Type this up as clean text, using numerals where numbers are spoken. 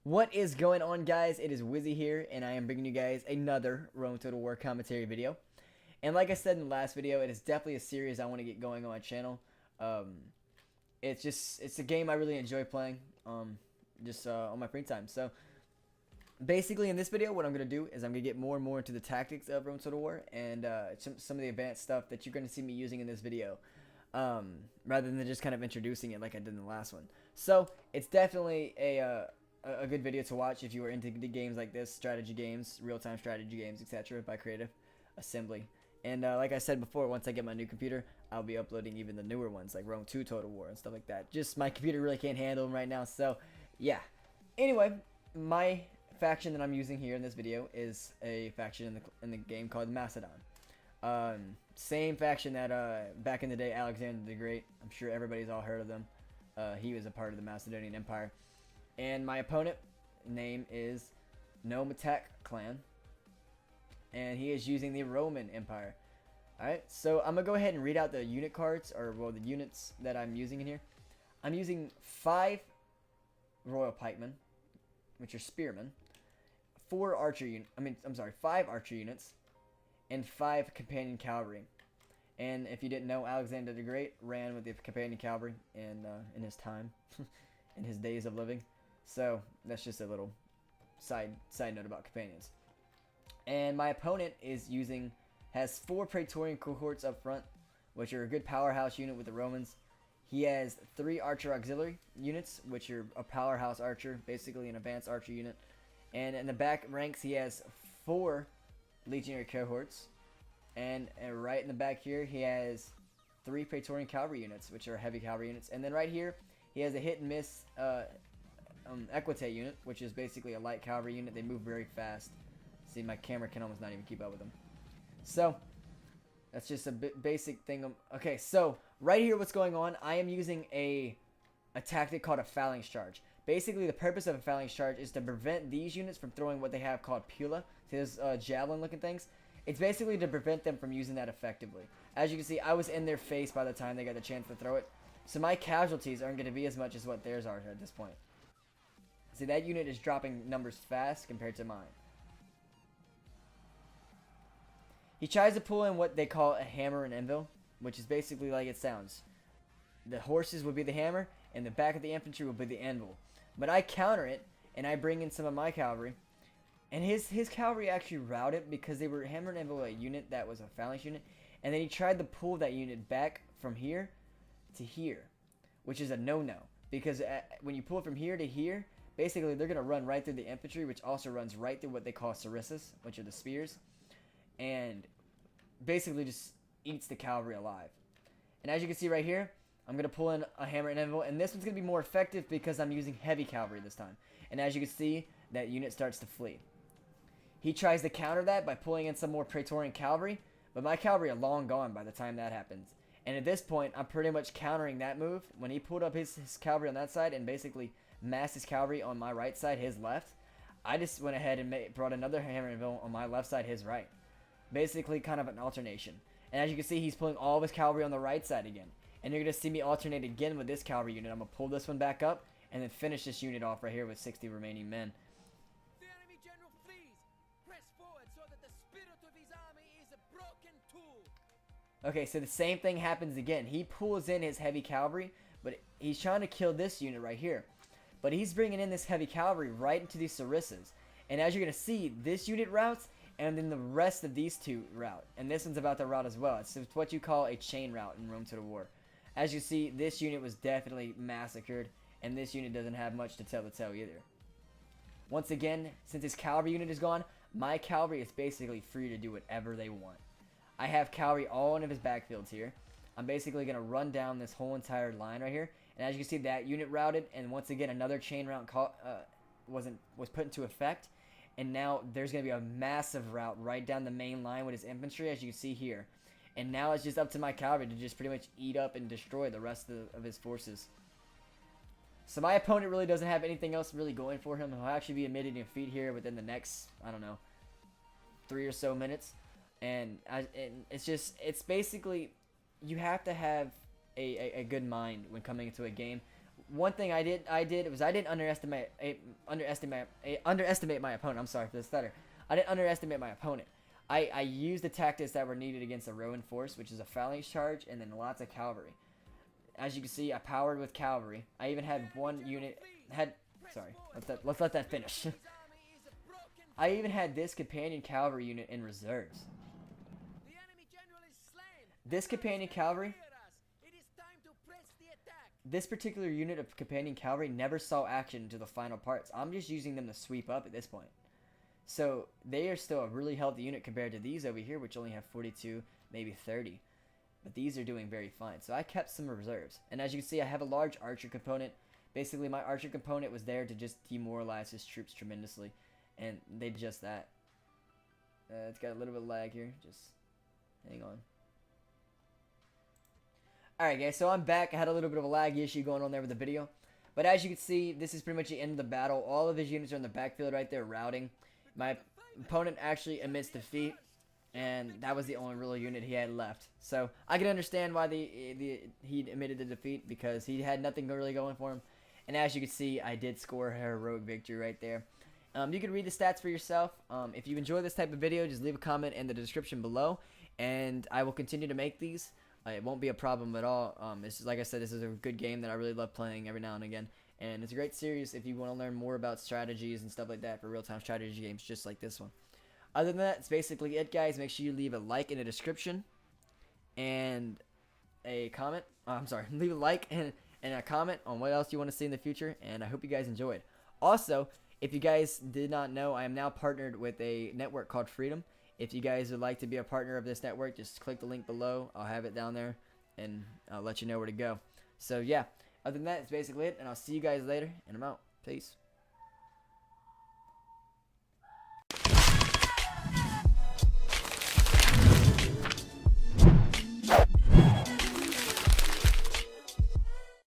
What is going on, guys? It is Wizzy here, and I am bringing you guys another Rome Total War commentary video. And like I said in the last video, it is definitely a series I want to get going on my channel. It's a game I really enjoy playing, on my free time. So basically, in this video, what I'm gonna do is I'm gonna get more and more into the tactics of Rome Total War and some of the advanced stuff that you're gonna see me using in this video. Rather than just kind of introducing it like I did in the last one. So it's definitely a good video to watch if you are into the games like this, strategy games, real-time strategy games, etc. by Creative Assembly. And like I said before, once I get my new computer, I'll be uploading even the newer ones like Rome 2 Total War and stuff like that. Just my computer really can't handle them right now, so yeah. Anyway, my faction that I'm using here in this video is a faction in the game called Macedon. Same faction that back in the day, Alexander the Great. I'm sure everybody's all heard of them. He was a part of the Macedonian Empire. And my opponent name is Nomatak Clan. And he is using the Roman Empire. Alright, so I'm going to go ahead and read out the unit cards, or well, the units that I'm using in here. I'm using 5 Royal Pikemen, which are Spearmen. 5 Archer units. And 5 Companion Cavalry. And if you didn't know, Alexander the Great ran with the Companion Cavalry in his time, in his days of living. So that's just a little side note about companions. And my opponent has 4 Praetorian cohorts up front, which are a good powerhouse unit with the Romans. He has 3 Archer Auxiliary units, which are a powerhouse archer, basically an advanced archer unit. And in the back ranks, he has 4 Legionary cohorts. And right in the back here, he has 3 Praetorian cavalry units, which are heavy cavalry units. And then right here, he has a hit and miss Equite unit, which is basically a light cavalry unit. They move very fast. See, my camera can almost not even keep up with them. So that's just a basic thing. Okay, so right here, what's going on? I am using a tactic called a phalanx charge. Basically, the purpose of a phalanx charge is to prevent these units from throwing what they have called pula. See those javelin-looking things? It's basically to prevent them from using that effectively. As you can see, I was in their face by the time they got the chance to throw it. So my casualties aren't going to be as much as what theirs are at this point. See, that unit is dropping numbers fast compared to mine. He tries to pull in what they call a hammer and anvil, which is basically like it sounds. The horses would be the hammer, and the back of the infantry would be the anvil. But I counter it, and I bring in some of my cavalry. And his cavalry actually routed because they were hammer and anvil a unit that was a phalanx unit. And then he tried to pull that unit back from here to here, which is a no-no. Because when you pull it from here to here, basically they're going to run right through the infantry, which also runs right through what they call sarissas, which are the spears. And basically just eats the cavalry alive. And as you can see right here, I'm going to pull in a hammer and anvil. And this one's going to be more effective because I'm using heavy cavalry this time. And as you can see, that unit starts to flee. He tries to counter that by pulling in some more Praetorian cavalry, but my cavalry are long gone by the time that happens. And at this point, I'm pretty much countering that move. When he pulled up his cavalry on that side and basically massed his cavalry on my right side, his left, I just went ahead and brought another hammer and anvil on my left side, his right. Basically kind of an alternation. And as you can see, he's pulling all of his cavalry on the right side again. And you're going to see me alternate again with this cavalry unit. I'm going to pull this one back up and then finish this unit off right here with 60 remaining men. Okay, so the same thing happens again. He pulls in his heavy cavalry, but he's trying to kill this unit right here. But he's bringing in this heavy cavalry right into these sarissas. And as you're going to see, this unit routes, and then the rest of these two route. And this one's about to route as well. It's what you call a chain route in Rome Total War. As you see, this unit was definitely massacred, and this unit doesn't have much to tell the tale either. Once again, since his cavalry unit is gone, my cavalry is basically free to do whatever they want. I have cavalry all in his backfields here. I'm basically going to run down this whole entire line right here. And as you can see, that unit routed. And once again, another chain route was put into effect. And now there's going to be a massive route right down the main line with his infantry, as you can see here. And now it's just up to my cavalry to just pretty much eat up and destroy the rest of his forces. So my opponent really doesn't have anything else really going for him. He'll actually be admitting defeat here within the next, I don't know, 3 or so minutes. And it's basically, you have to have a good mind when coming into a game. one thing I did was I didn't underestimate my opponent. I'm sorry for the stutter. I didn't underestimate my opponent. I used the tactics that were needed against a Rowan force, which is a phalanx charge and then lots of cavalry. As you can see, I powered with cavalry. I even had one unit sorry, let's let that finish. I even had this companion cavalry unit in reserves. This companion cavalry, this particular unit of companion cavalry never saw action until the final parts. I'm just using them to sweep up at this point. So they are still a really healthy unit compared to these over here, which only have 42, maybe 30. But these are doing very fine. So I kept some reserves. And as you can see, I have a large archer component. Basically, my archer component was there to just demoralize his troops tremendously. And they did just that. It's got a little bit of lag here. Just hang on. Alright guys, so I'm back. I had a little bit of a lag issue going on there with the video. But as you can see, this is pretty much the end of the battle. All of his units are in the backfield right there routing. My opponent actually admits defeat, and that was the only real unit he had left. So I can understand why he admitted the defeat, because he had nothing really going for him. And as you can see, I did score a heroic victory right there. You can read the stats for yourself. If you enjoy this type of video, just leave a comment in the description below, and I will continue to make these. It won't be a problem at all. It's just, like I said, this is a good game that I really love playing every now and again. And it's a great series if you want to learn more about strategies and stuff like that for real-time strategy games just like this one. Other than that, it's basically it, guys. Make sure you leave a like in the description and a comment. Leave a like and a comment on what else you want to see in the future. And I hope you guys enjoyed. Also, if you guys did not know, I am now partnered with a network called Freedom. If you guys would like to be a partner of this network, just click the link below. I'll have it down there, and I'll let you know where to go. So, yeah. Other than that, it's basically it, and I'll see you guys later, and I'm out. Peace.